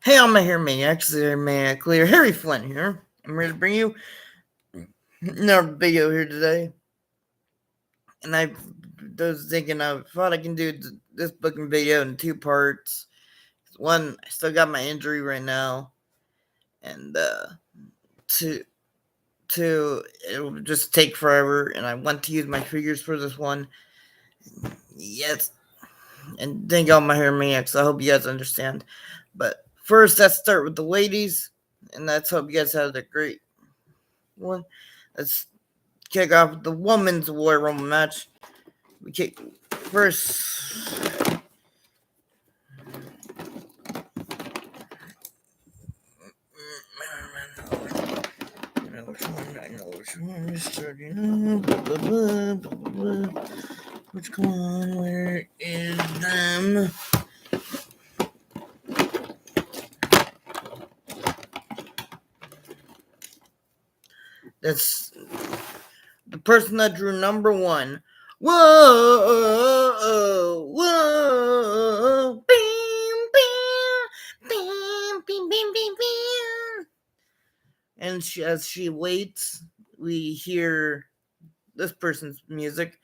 Hey, all my hair maniacs, they're maniac leader Harry Flynn here. I'm ready to bring you another video here today. And I was thinking, I thought I can do this booking video in two parts. One, I still got my injury right now, and two, it'll just take forever. And I want to use my figures for this one. Yes, and thank all my hair maniacs. I hope you guys understand. But first, let's start with the ladies, and let's hope you guys have a great one. Let's kick off the women's Royal Rumble match. We kick first. I know which one is starting. Which one? Where is them? That's the person that drew number one. Whoa, whoa, bam, bam, bam, bam, bam, bam, bam. And as she waits, we hear this person's music.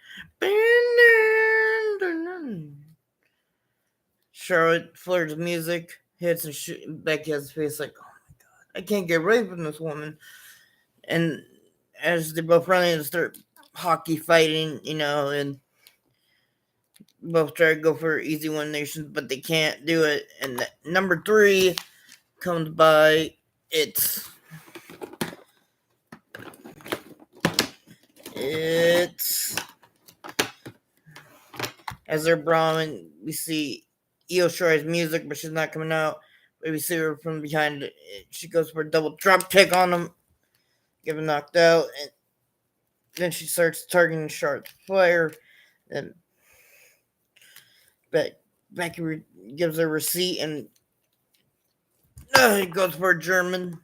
Charlotte Flair's music hits and Becky has a face like, oh my god, I can't get away from this woman. And as they both run in and start hockey fighting, and both try to go for easy win nations, but they can't do it. And number 3 comes by. It's as they're brawling, we see Io Shirai's music, but she's not coming out. But we see her from behind. She goes for a double drop kick on him, get him knocked out, and then she starts targeting Charlotte Flair. And Becky gives her a receipt, and he goes for a German.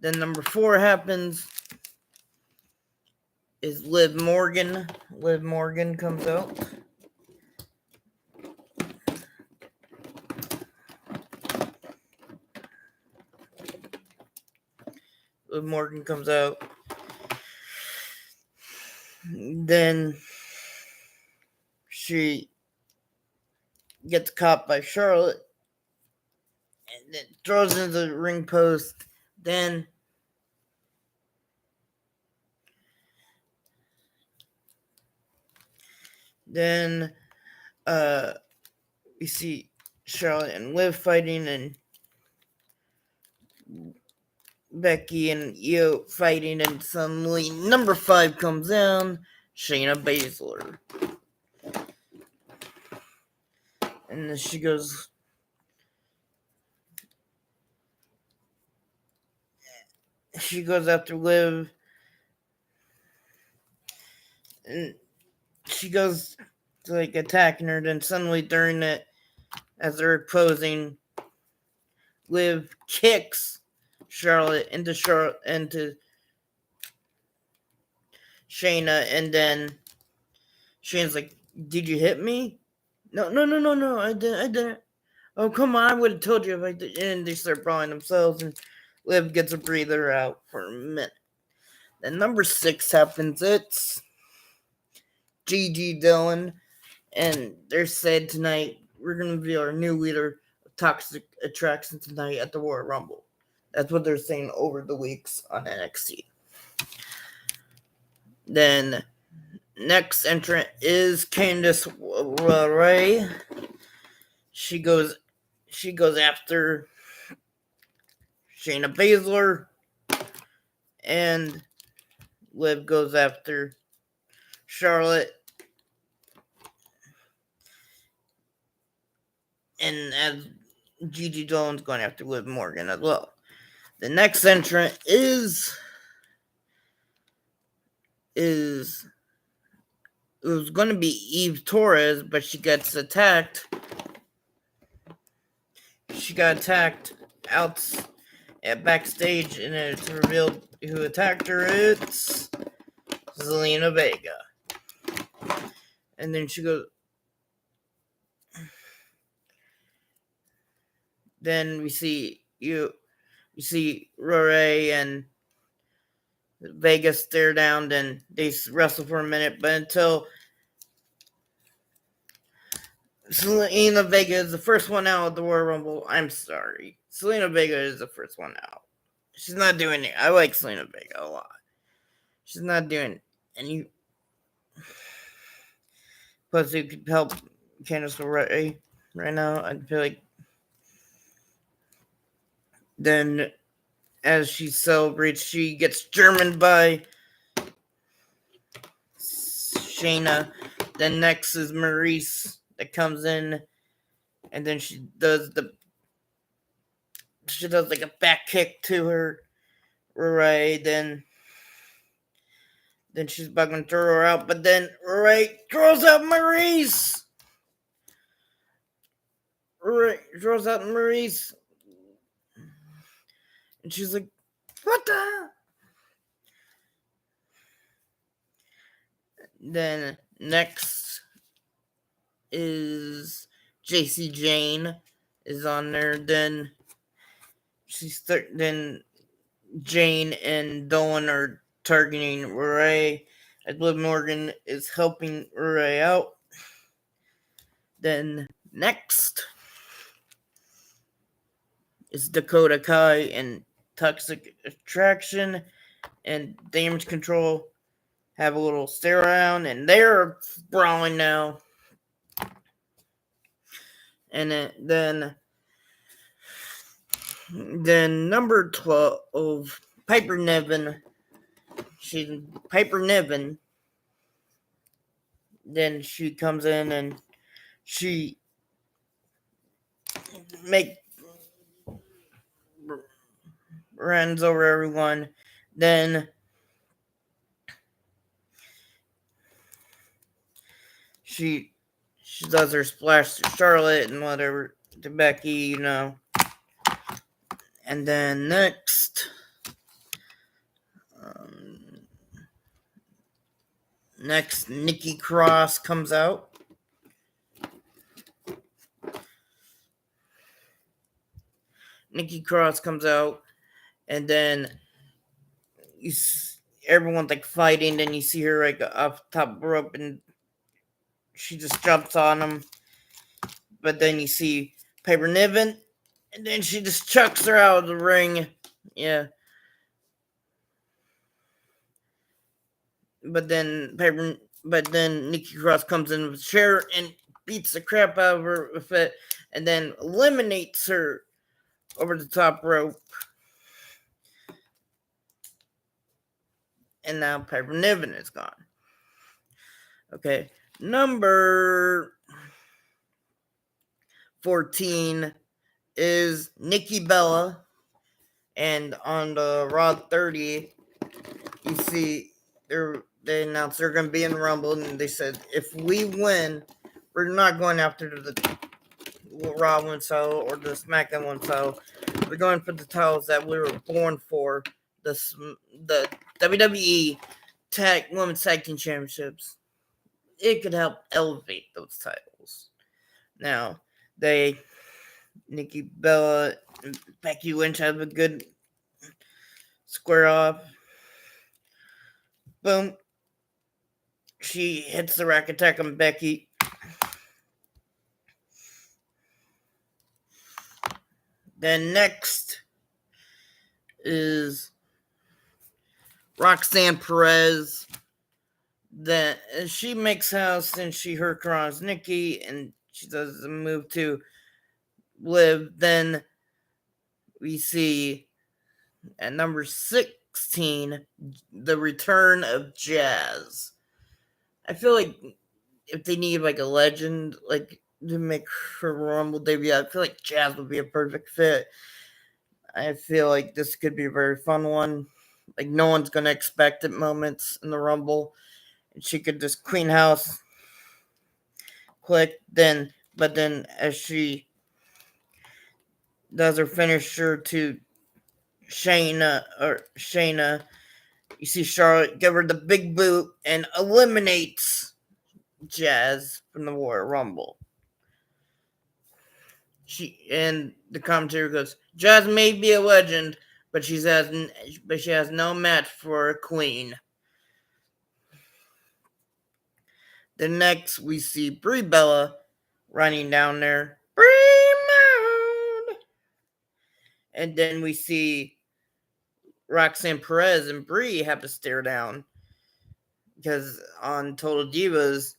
Then number 4 happens. Is Liv Morgan. Liv Morgan comes out. Liv Morgan comes out. Then she gets caught by Charlotte and then throws into the ring post. Then we see Charlotte and Liv fighting, and Becky and Io fighting, and suddenly number 5 comes down, Shayna Baszler. And then she goes after Liv, and she goes to attacking her. Then suddenly during it, as they're posing, Liv kicks Charlotte into Shayna, and then Shayna's like, "Did you hit me?" No, I didn't. Oh, come on, I would have told you if I did. And they start brawling themselves, and Liv gets a breather out for a minute. Then number 6 happens. It's Gigi Dillon, and they're said tonight we're going to be our new leader of Toxic Attraction tonight at the Royal Rumble. That's what they're saying over the weeks on NXT. Then next entrant is Candice LeRae. She goes after Shayna Baszler, and Liv goes after Charlotte. And as Gigi Dolan's going after Liv Morgan as well. The next entrant is it was going to be Eve Torres, but she gets attacked. She got attacked out at backstage, and it's revealed who attacked her. It's Zelina Vega. And then she goes. then we see Roray and Vegas stare down, then they wrestle for a minute, but until Zelina Vega is the first one out of the Royal Rumble. I'm sorry. Zelina Vega is the first one out. She's not doing it. I like Zelina Vega a lot. She's not doing any. Plus, it could help Candice LeRae right now. I feel like. Then, as she celebrates, she gets Germaned by Shayna. Then next is Maurice that comes in, and then she does like a back kick to her, right? Then she's about to throw her out, but then Ray throws out Maurice. Ray throws out Maurice, and she's like, "What the?" Then next is JC Jane is on there. Then then Jane and Dawn are targeting Ray. As Liv Morgan is helping Ray out. Then next is Dakota Kai and Toxic Attraction and Damage Control have a little stare around, and they're brawling now. And then number 12, Piper Niven. She's Piper Niven. Then she comes in and she runs over everyone. Then she does her splash to Charlotte and whatever to Becky, And then next, Nikki Cross comes out. Nikki Cross comes out, and then everyone's like fighting, and you see her like off top rope, and she just jumps on him. But then you see Piper Niven, and then she just chucks her out of the ring. Yeah. But then Nikki Cross comes in with a chair and beats the crap out of her with it, and then eliminates her over the top rope. And now Piper Niven is gone. Okay. Number 14 is Nikki Bella. And on the Raw 30, you see they announced they're going to be in the Rumble. And they said, if we win, we're not going after the Raw one title or the SmackDown one title. We're going for the titles that we were born for. The WWE Women's Tag Team Championships. It could help elevate those titles. Now, Nikki Bella and Becky Lynch have a good square off. Boom. She hits the rack attack on Becky. Then next is Roxanne Perez. Then she makes house and she hurricanes Nikki, and she does a move to Liv. Then we see at number 16 the return of Jazz. I feel like if they need like a legend like to make her Rumble debut, I feel like Jazz would be a perfect fit. I feel like this could be a very fun one. Like no one's gonna expect it moments in the Rumble. And she could just clean house quick. But then as she does her finisher to Shayna, you see Charlotte give her the big boot and eliminates Jazz from the Royal Rumble. And the commentator goes, Jazz may be a legend, but she has no match for a queen. The next we see Brie Bella running down there. Brie Mound! And then we see Roxanne Perez and Brie have to stare down. Because on Total Divas,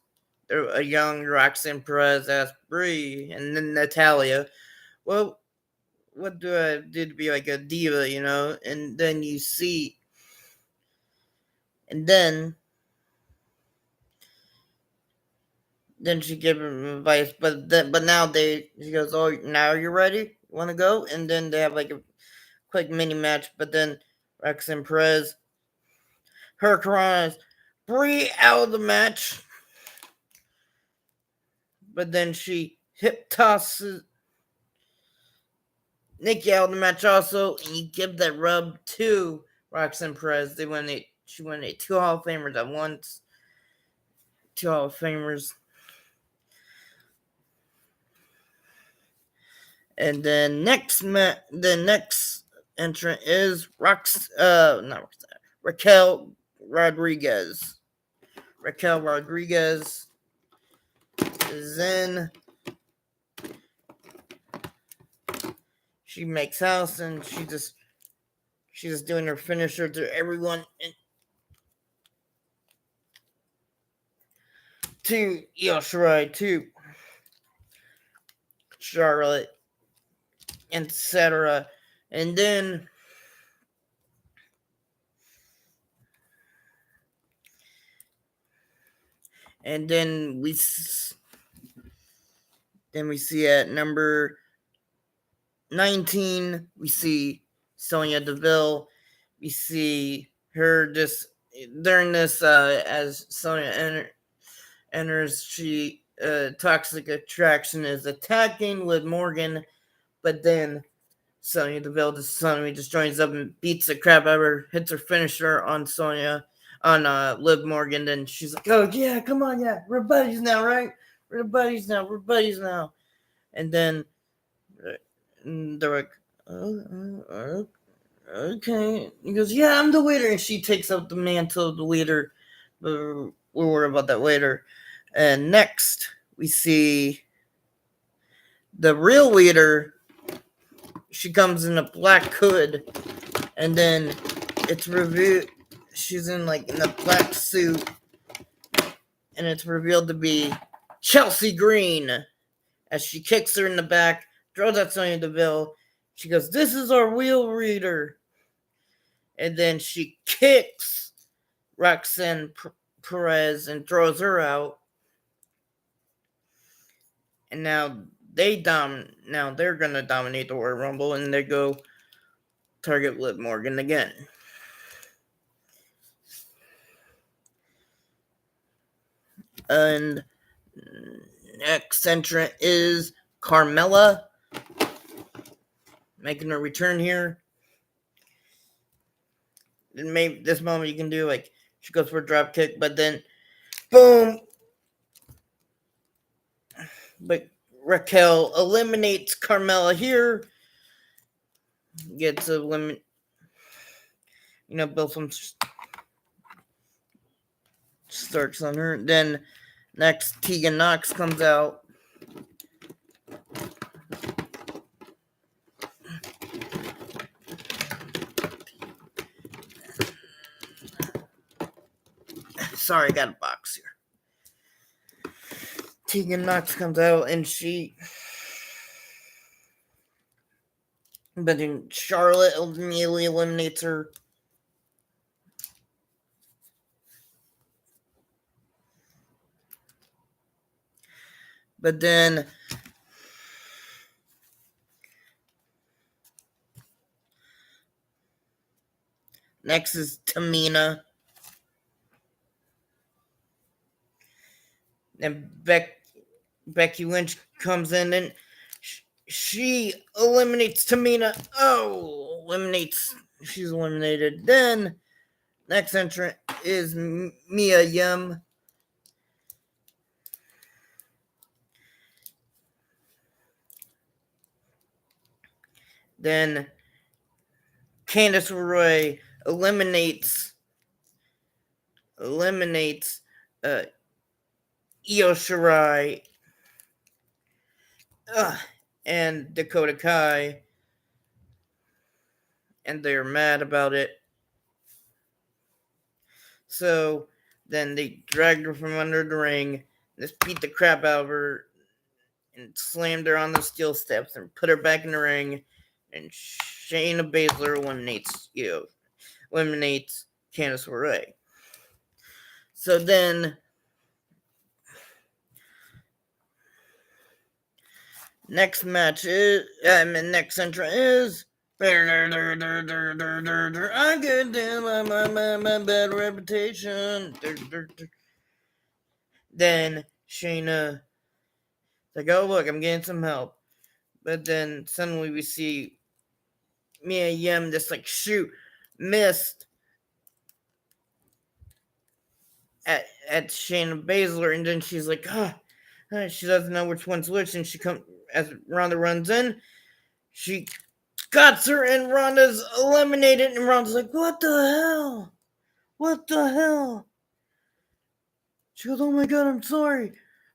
a young Roxanne Perez asked Brie and then Natalia, well, what do I do to be like a diva, you know? And then you see, and then she gave him advice, but now she goes, oh, now you're ready? Want to go? And then they have like a quick mini match, but then Roxanne Perez, Hurricanrana's Brie out of the match, but then she hip tosses Nikki out of the match also, and you give that rub to Roxanne Perez. She won 2 Hall of Famers at once. 2 Hall of Famers. And then the next entrant is Raquel Rodriguez. Raquel Rodriguez is in. She makes house and she's just doing her finisher to everyone. To Io Shirai, to Charlotte, etc. And then we see at number 19, we see Sonya Deville. We see her just during this as Sonya enters, she Toxic Attraction is attacking Liv Morgan, but then Sonya Deville just joins up and beats the crap out of her, hits her finisher on Liv Morgan. Then she's like, oh yeah, come on, yeah, we're buddies now, right? We're buddies now. And then they're like, oh, okay. He goes, yeah, I'm the leader. And she takes up the mantle of the leader. We'll worry about that later. And next, we see the real leader. She comes in a black hood. And then it's revealed she's in a black suit. And it's revealed to be Chelsea Green. As she kicks her in the back, throws at Sonya Deville. She goes, this is our real leader. And then she kicks Roxanne Perez and throws her out. And now they're going to dominate the Royal Rumble, and they go target Liv Morgan again. And next entrant is Carmella, making a return here. And maybe this moment you can do she goes for a drop kick, but then boom. But Raquel eliminates Carmella here. Gets eliminated. Bill from starts on her. Then next, Tegan Knox comes out. Sorry, I got a box here. Tegan Knox comes out and but then Charlotte immediately eliminates her. But then next is Tamina. And Becky Lynch comes in and she eliminates Tamina. She's eliminated. Then next entrant is Mia Yim. Then Candice LeRae eliminates Io Shirai and Dakota Kai, and they're mad about it. So then they dragged her from under the ring, just beat the crap out of her, and slammed her on the steel steps and put her back in the ring. And Shayna Baszler eliminates Candice LeRae. So then next entrant is I get down my bad reputation. Then Shayna like, oh look, I'm getting some help. But then suddenly we see Mia Yim just like missed at Shayna Baszler, and then she's like, she doesn't know which one's which, and as Ronda runs in, she cuts her, and Ronda's eliminated, and Ronda's like, what the hell? What the hell? She goes, oh my god, I'm sorry.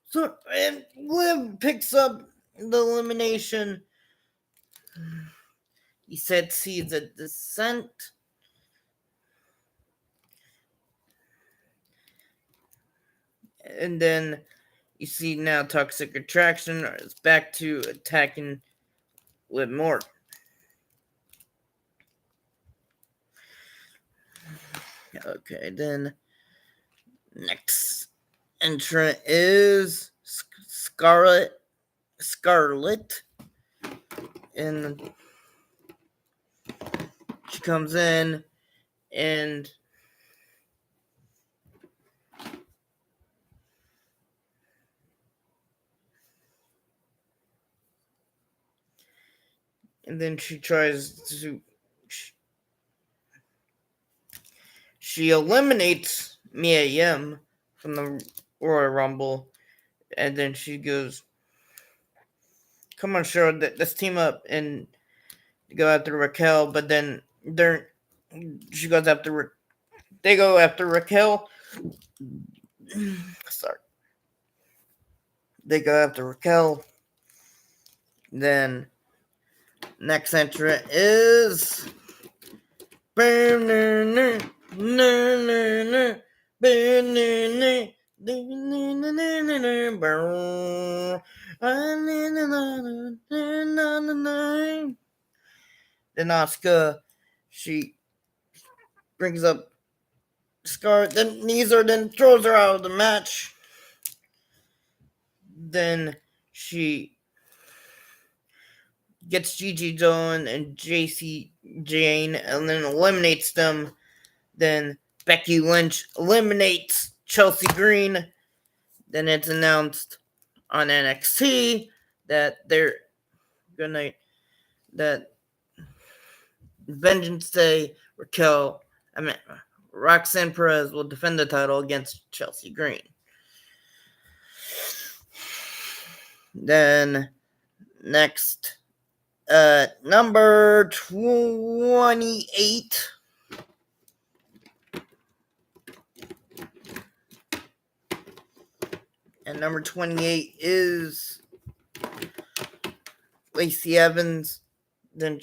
So, and Liv picks up the elimination. He said, sees a descent. And then you see now Toxic Attraction is back to attacking Liv Morgan. Okay, then next entrant is Scarlett, and she comes in and then she tries to she eliminates Mia Yim from the Royal Rumble, and then she goes, come on, Charlotte, let's team up and go after Raquel. But then they go after Raquel. Sorry. They go after Raquel. Then next entrant is then Asuka, she brings up Scarlett, then knees her, then throws her out of the match. Then she gets Gigi Dolan and JC Jane and then eliminates them. Then Becky Lynch eliminates Chelsea Green. Then it's announced on NXT that that Vengeance Day Roxanne Perez will defend the title against Chelsea Green. Then next, number 28. And number 28 is Lacey Evans. Then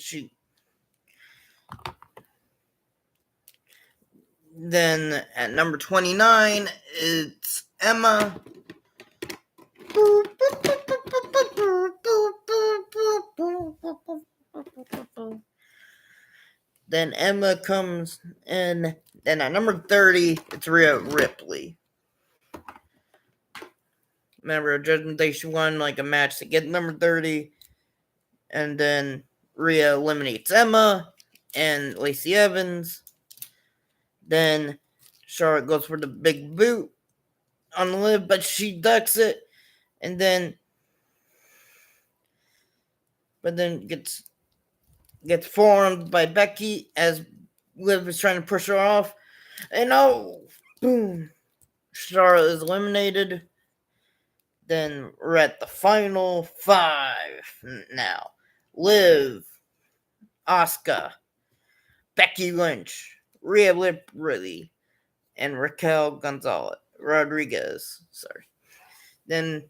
at number 29, it's Emma. Then Emma comes in. Then at number 30, it's Rhea Ripley. Remember, Judgment Day, she won like a match to get number 30. And then Rhea eliminates Emma and Lacey Evans. Then Charlotte goes for the big boot on Liv, but she ducks it. And then gets forearmed by Becky as Liv is trying to push her off. And boom, Charlotte is eliminated. Then we're at the final 5 now. Liv, Asuka, Becky Lynch, Rhea Ripley, and Raquel Gonzalez Rodriguez. Sorry. Then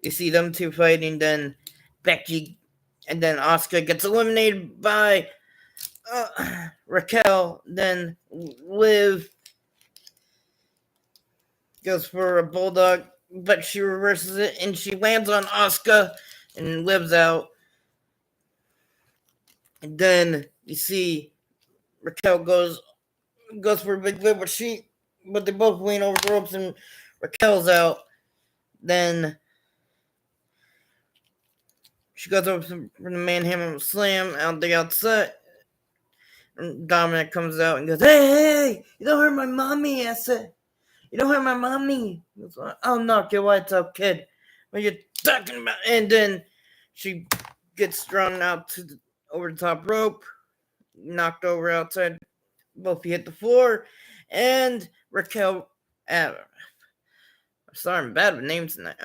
you see them two fighting. Then Becky and then Asuka gets eliminated by Raquel. Then Liv goes for a bulldog, but she reverses it and she lands on Asuka and Liv's out. And then you see Raquel goes for a big Liv, but they both lean over the ropes and Raquel's out. Then she goes over for the manhandle slam out the outside. And Dominic comes out and goes, hey, you don't hurt my mommy, I said. You don't hurt my mommy. Goes, I'll knock your lights out, kid. What are you talking about? And then she gets thrown out over the top rope, knocked over outside. Both hit the floor. And Raquel, sorry, I'm bad with names tonight.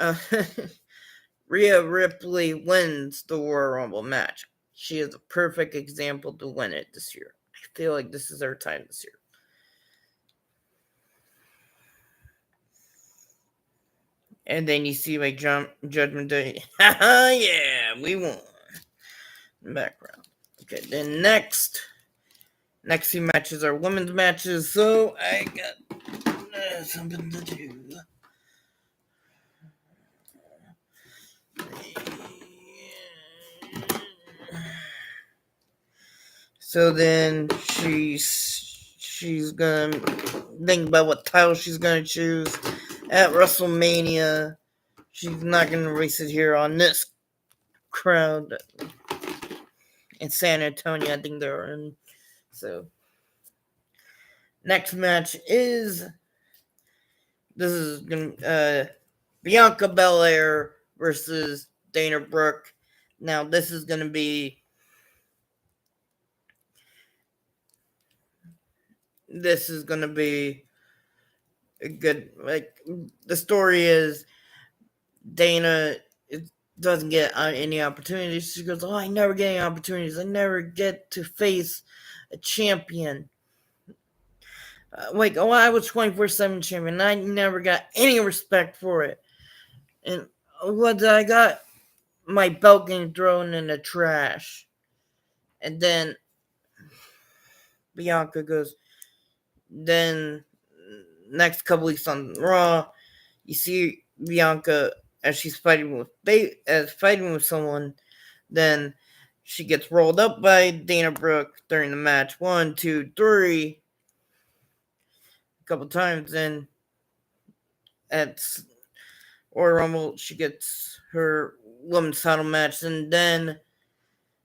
Rhea Ripley wins the Royal Rumble match. She is a perfect example to win it this year. I feel like this is her time this year. And then you see like Judgment Day. Yeah, we won. Background. Okay, then next few matches are women's matches. So I got something to do. So then she's gonna think about what title she's gonna choose at WrestleMania. She's not gonna race it here on this crowd in San Antonio. I think they're in. So next match is Bianca Belair versus Dana Brooke. Now this is gonna be a good, like, the story is Dana doesn't get any opportunities. She goes, I never get any opportunities. I never get to face a champion. I was 24/7 champion and I never got any respect for it. And what did I got? My belt getting thrown in the trash. And then Bianca goes, then next couple weeks on Raw, you see Bianca as she's fighting with someone. Then she gets rolled up by Dana Brooke during the match. 1, 2, 3. A couple times. Then at Royal Rumble, she gets her women's title match. And then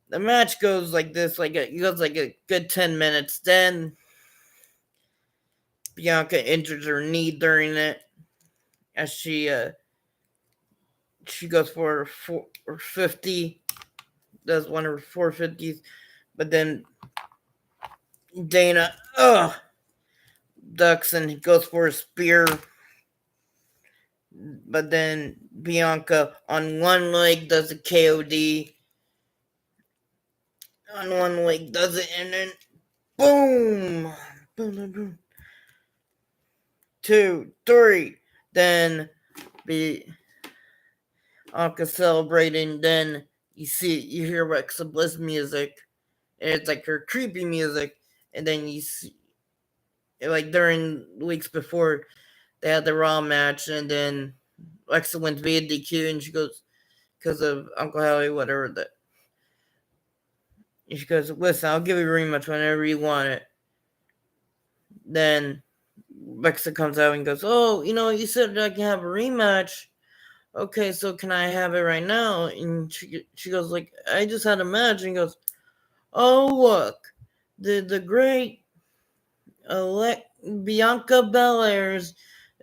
the match goes like this. It goes like a good 10 minutes. Then Bianca injures her knee during it as she goes for 450, does one of her 450s, but then Dana ducks and goes for a spear, but then Bianca on one leg does a KOD, on one leg does it, and then boom, boom, boom, boom. 2, 3, then Bianca celebrating. Then you hear Alexa Bliss music, and it's like her creepy music. And then you see, like, during weeks before, they had the Raw match, and then Alexa went via DQ, and she goes, because of Uncle Howie, whatever that. And she goes, listen, I'll give you a rematch whenever you want it. Then Alexa comes out and goes, oh, you said I can have a rematch. Okay, so can I have it right now? And she goes, like, I just had a match. And goes, oh, look, the great Bianca Belair's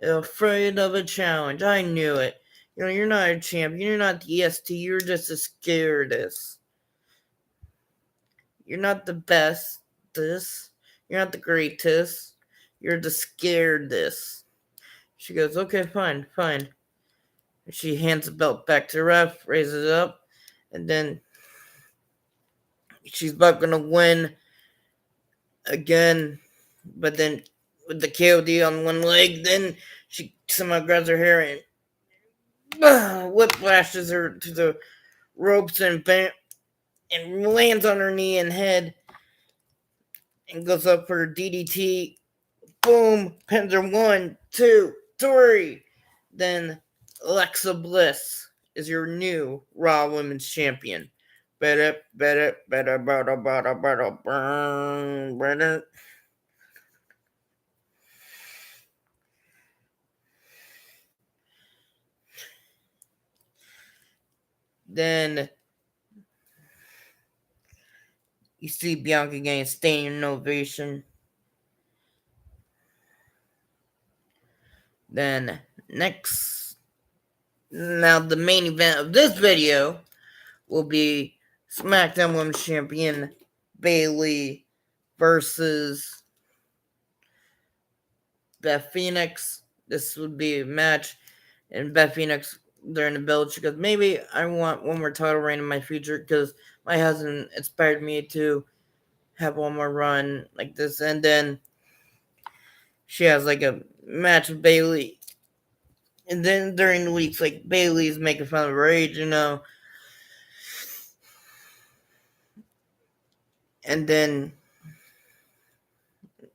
afraid of a challenge. I knew it. You're not a champion. You're not the EST. You're just a scaredest. You're not the bestest. You're not the greatest. You're the scaredest. She goes, okay, fine. She hands the belt back to the ref, raises it up, and then she's about gonna win again, but then with the KOD on one leg, then she somehow grabs her hair and whiplashes her to the ropes and lands on her knee and head and goes up for DDT. Boom, pins her 1, 2, 3. Then Alexa Bliss is your new Raw Women's Champion. Better. Then you see Bianca getting standing ovation. Then next, now the main event of this video will be SmackDown Women's Champion Bayley versus Beth Phoenix. This would be a match, and Beth Phoenix during the build, she goes, maybe I want one more title reign in my future because my husband inspired me to have one more run like this. And then she has like a match with Bayley. And then during the weeks, like Bayley's making fun of her age, and then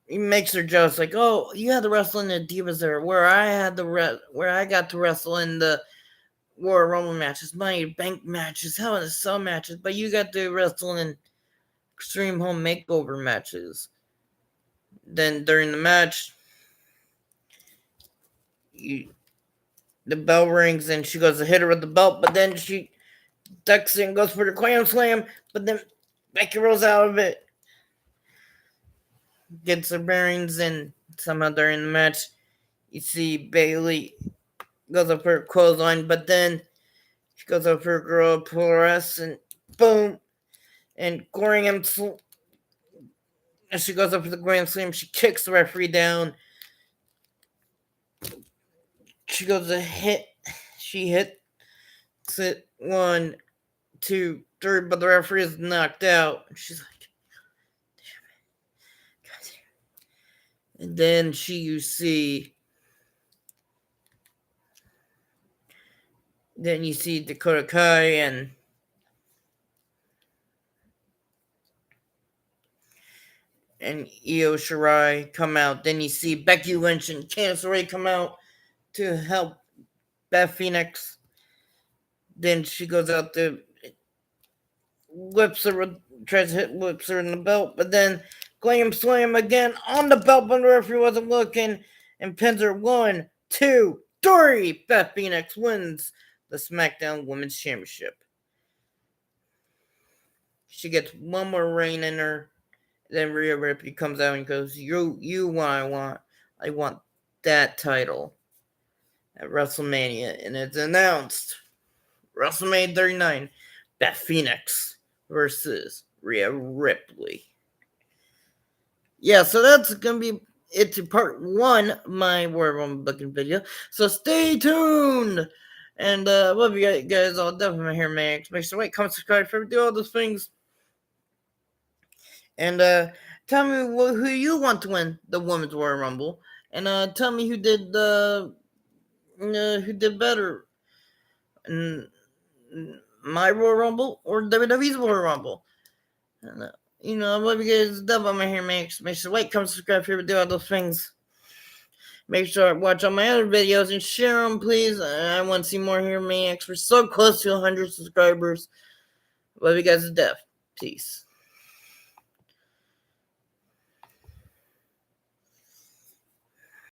he makes her jealous, like, oh, you had to wrestle in the Divas era, where I got to wrestle in the Royal Rumble matches, Money Bank matches, Hell in a Cell matches, but you got to wrestle in Extreme Home Makeover matches. Then during the match, the bell rings and she goes to hit her with the belt, but then she ducks and goes for the Clam Slam, but then Becky rolls out of it, gets her bearings, and somehow during the match, you see Bayley goes up for her clothesline, but then she goes up for her girl press, and boom, and as she goes up for the Grand Slam, she kicks the referee down. She goes to hit. She hits it 1, 2, 3, but the referee is knocked out. She's like, damn it. And then you see Dakota Kai and Io Shirai come out. Then you see Becky Lynch and Candice LeRae come out to help Beth Phoenix. Then she goes out to tries to whips her in the belt, but then Glam Slam again on the belt when the referee wasn't looking and pins her 1, 2, 3. Beth Phoenix wins the SmackDown Women's Championship. She gets one more reign in her. Then Rhea Ripley comes out and goes, you what I want that title at WrestleMania. And it's announced WrestleMania 39, Beth Phoenix versus Rhea Ripley. Yeah, so that's going to be it to part 1 of my Royal Rumble booking video. So stay tuned. And love you guys all. Definitely here, man. Make sure to like, comment, subscribe, do all those things. And tell me who you want to win the Women's Royal Rumble. And tell me who did better in my Royal Rumble or WWE's Royal Rumble. And, I love you guys. Definitely here, man. Make sure to like, comment, subscribe, do all those things. Make sure to watch all my other videos and share them, please. I want to see more here, man. We're so close to 100 subscribers. Love you guys to death. Peace.